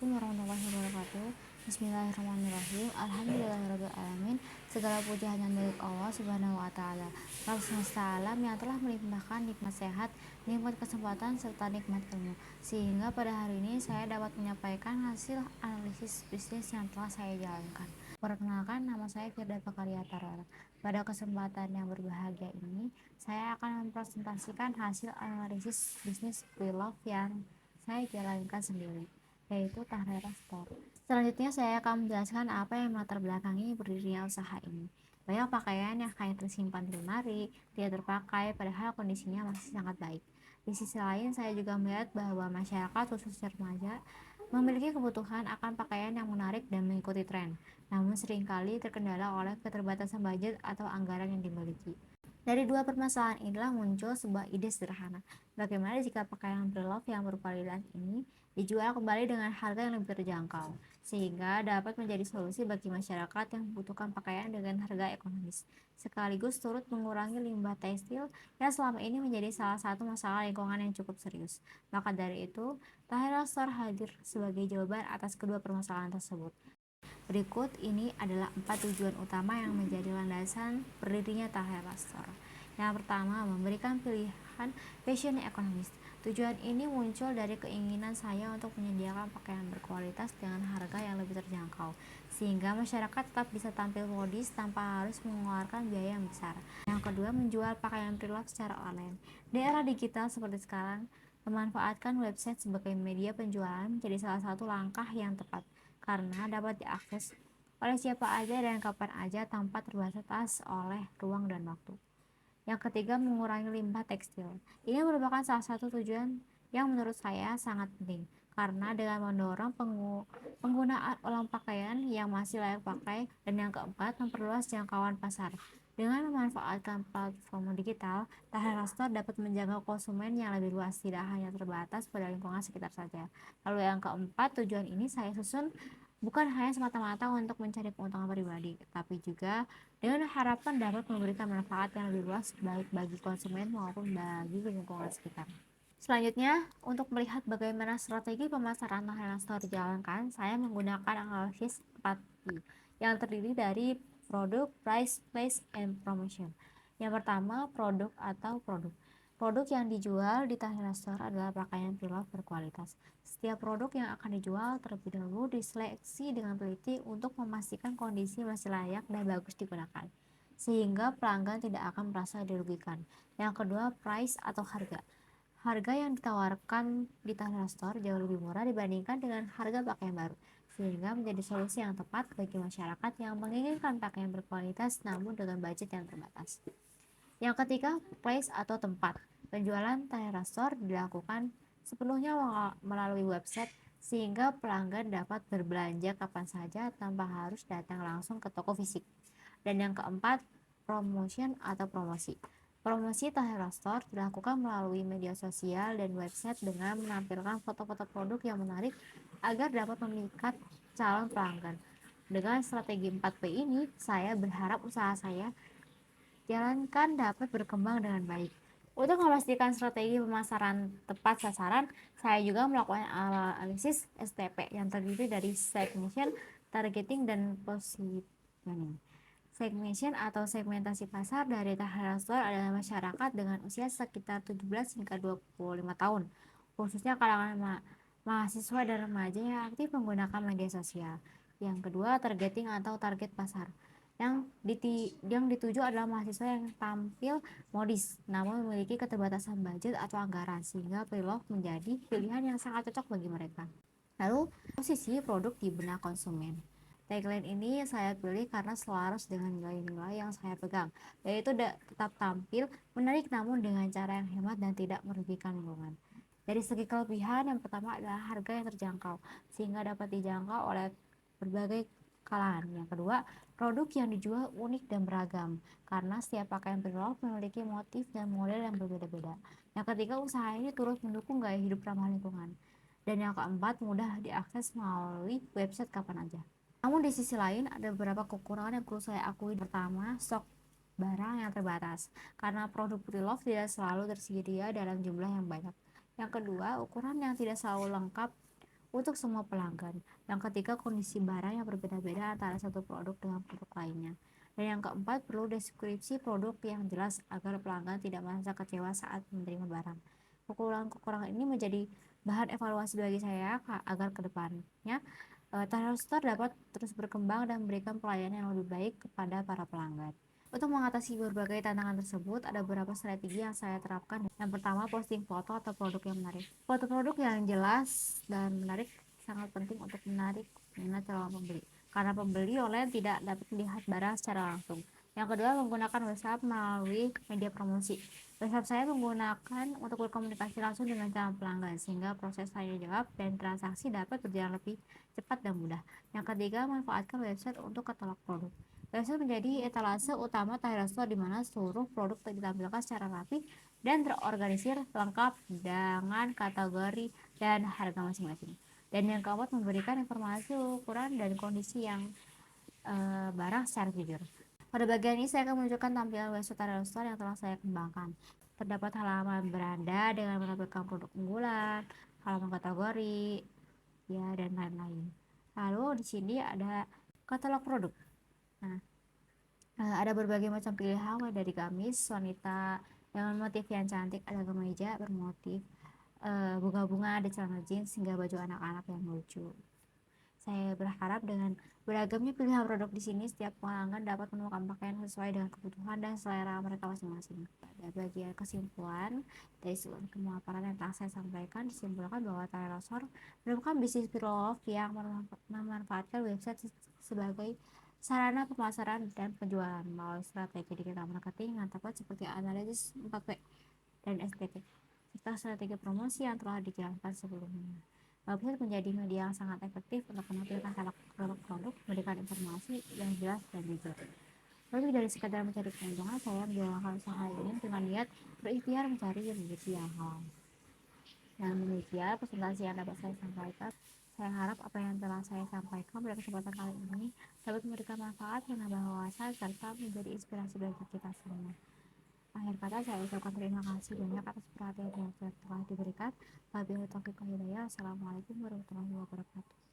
Assalamualaikum warahmatullahi wabarakatuh. Bismillahirrahmanirrahim. Alhamdulillahirrahmanirrahim. Segala puji hanya milik Allah subhanahu wa ta'ala, Rabb semesta alam yang telah melimpahkan nikmat sehat, nikmat kesempatan, serta nikmat ilmu, sehingga pada hari ini saya dapat menyampaikan hasil analisis bisnis yang telah saya jalankan. Perkenalkan, nama saya Firda Pakaria Tarara. Pada kesempatan yang berbahagia ini, saya akan mempresentasikan hasil analisis bisnis pre-love yang saya jalankan sendiri, yaitu Tahrera Store. Selanjutnya saya akan menjelaskan apa yang melatar belakangi berdirinya usaha ini. Banyak pakaian yang hanya tersimpan di lemari, tidak terpakai padahal kondisinya masih sangat baik. Di sisi lain, saya juga melihat bahwa masyarakat khususnya remaja memiliki kebutuhan akan pakaian yang menarik dan mengikuti tren, namun seringkali terkendala oleh keterbatasan budget atau anggaran yang dimiliki. Dari dua permasalahan inilah muncul sebuah ide sederhana. Bagaimana jika pakaian pre-love yang berkualitas ini dijual kembali dengan harga yang lebih terjangkau, sehingga dapat menjadi solusi bagi masyarakat yang membutuhkan pakaian dengan harga ekonomis, sekaligus turut mengurangi limbah tekstil yang selama ini menjadi salah satu masalah lingkungan yang cukup serius. Maka dari itu, Tahira Store hadir sebagai jawaban atas kedua permasalahan tersebut. Berikut ini adalah 4 tujuan utama yang menjadi landasan berdirinya Tahera Store. Yang pertama, memberikan pilihan fashion ekonomis. Tujuan ini muncul dari keinginan saya untuk menyediakan pakaian berkualitas dengan harga yang lebih terjangkau, sehingga masyarakat tetap bisa tampil modis tanpa harus mengeluarkan biaya yang besar. Yang kedua, menjual pakaian pre-love secara online. Di era digital seperti sekarang, memanfaatkan website sebagai media penjualan menjadi salah satu langkah yang tepat, karena dapat diakses oleh siapa aja dan kapan aja tanpa terbatas oleh ruang dan waktu. Yang ketiga, mengurangi limbah tekstil. Ini merupakan salah satu tujuan yang menurut saya sangat penting, karena dengan mendorong penggunaan ulang pakaian yang masih layak pakai. Dan yang keempat, memperluas jangkauan pasar. Dengan memanfaatkan platform digital, Tahara Store dapat menjangkau konsumen yang lebih luas, tidak hanya terbatas pada lingkungan sekitar saja. Lalu yang keempat, tujuan ini saya susun bukan hanya semata-mata untuk mencari keuntungan pribadi, tapi juga dengan harapan dapat memberikan manfaat yang lebih luas baik bagi konsumen maupun bagi lingkungan sekitar. Selanjutnya, untuk melihat bagaimana strategi pemasaran Tahara Store dijalankan, saya menggunakan analisis 4P yang terdiri dari produk, price, place, and promotion. Yang pertama, produk atau produk. Produk yang dijual di Tahira Store adalah pakaian pre-love berkualitas. Setiap produk yang akan dijual terlebih dahulu diseleksi dengan teliti untuk memastikan kondisi masih layak dan bagus digunakan, sehingga pelanggan tidak akan merasa dirugikan. Yang kedua, price atau harga. Harga yang ditawarkan di Tahira Store jauh lebih murah dibandingkan dengan harga pakaian baru, sehingga menjadi solusi yang tepat bagi masyarakat yang menginginkan pakaian berkualitas namun dengan budget yang terbatas. Yang ketiga, place atau tempat. Penjualan Tahira Store dilakukan sepenuhnya melalui website, sehingga pelanggan dapat berbelanja kapan saja tanpa harus datang langsung ke toko fisik. Dan yang keempat, promotion atau promosi. Promosi Tahira Store dilakukan melalui media sosial dan website dengan menampilkan foto-foto produk yang menarik agar dapat memikat calon pelanggan. Dengan strategi 4P ini, saya berharap usaha saya jalankan dapat berkembang dengan baik. Untuk memastikan strategi pemasaran tepat sasaran, saya juga melakukan analisis STP yang terdiri dari segmentation, targeting, dan positioning. Segmentation atau segmentasi pasar dari Tahara Store adalah masyarakat dengan usia sekitar 17 hingga 25 tahun, khususnya kalangan mahasiswa dan remaja yang aktif menggunakan media sosial. Yang kedua, targeting atau target pasar. Yang dituju adalah mahasiswa yang tampil modis namun memiliki keterbatasan budget atau anggaran, sehingga pre-love menjadi pilihan yang sangat cocok bagi mereka. Lalu, posisi produk di benak konsumen. Tagline ini saya pilih karena selaras dengan nilai-nilai yang saya pegang, yaitu tetap tampil, menarik namun dengan cara yang hemat dan tidak merugikan lingkungan. Dari segi kelebihan, yang pertama adalah harga yang terjangkau, sehingga dapat dijangkau oleh berbagai kalangan. Yang kedua, produk yang dijual unik dan beragam, karena setiap pakaian pre-love memiliki motif dan model yang berbeda-beda. Yang ketiga, usaha ini turut mendukung gaya hidup ramah lingkungan. Dan yang keempat, mudah diakses melalui website kapan aja. Namun di sisi lain ada beberapa kekurangan yang perlu saya akui. Pertama, stok barang yang terbatas, karena produk pre-love tidak selalu tersedia dalam jumlah yang banyak. Yang kedua, ukuran yang tidak selalu lengkap untuk semua pelanggan. Yang ketiga, kondisi barang yang berbeda-beda antara satu produk dengan produk lainnya. Dan yang keempat, perlu deskripsi produk yang jelas agar pelanggan tidak merasa kecewa saat menerima barang. Kekurangan-kekurangan ini menjadi bahan evaluasi bagi saya agar kedepannya Thailand Store dapat terus berkembang dan memberikan pelayanan yang lebih baik kepada para pelanggan. Untuk mengatasi berbagai tantangan tersebut, ada beberapa strategi yang saya terapkan. Yang pertama, posting foto atau produk yang menarik. Foto produk yang jelas dan menarik sangat penting untuk menarik minat calon pembeli. Karena pembeli online tidak dapat melihat barang secara langsung. Yang kedua, menggunakan WhatsApp melalui media promosi. WhatsApp saya menggunakan untuk berkomunikasi langsung dengan calon pelanggan, sehingga proses tanya jawab dan transaksi dapat berjalan lebih cepat dan mudah. Yang ketiga, manfaatkan website untuk katalog produk. Website menjadi etalase utama Thailand Store di mana seluruh produk ditampilkan secara rapi dan terorganisir lengkap dengan kategori dan harga masing-masing. Dan yang keempat, memberikan informasi ukuran dan kondisi yang barang secara jujur. Pada bagian ini saya akan menunjukkan tampilan website Thailand Store yang telah saya kembangkan. Terdapat halaman beranda dengan menampilkan produk unggulan, halaman kategori, ya dan lain-lain. Lalu di sini ada katalog produk. Nah, ada berbagai macam pilihan mulai dari gamis wanita dengan motif yang cantik, ada kemeja bermotif bunga-bunga, ada celana jeans hingga baju anak-anak yang lucu. Saya berharap dengan beragamnya pilihan produk di sini, setiap pelanggan dapat menemukan pakaian sesuai dengan kebutuhan dan selera mereka masing-masing. Pada bagian kesimpulan dari seluruh pemaparan yang telah saya sampaikan, disimpulkan bahwa Thailand Store merupakan bisnis filosofi yang memanfaatkan website sebagai sarana pemasaran dan penjualan melalui strategi digital marketing yang tepat seperti analisis 4P dan SPT, serta strategi promosi yang telah dijalankan sebelumnya. Website menjadi media yang sangat efektif untuk menampilkan produk-produk, memberikan informasi yang jelas dan jujur. Lebih dari sekadar mencari keuntungan, saya menjalankan usaha ini dengan niat berikhtiar mencari rezeki yang halal. Dan demikian presentasi yang dapat saya sampaikan. Saya harap apa yang telah saya sampaikan pada kesempatan kali ini dapat memberikan manfaat, menambah wawasan, serta menjadi inspirasi bagi kita semua. Akhir kata, saya ucapkan terima kasih banyak atas perhatian yang telah diberikan. Wabillahi taufiq wal hidayah. Assalamualaikum warahmatullahi wabarakatuh.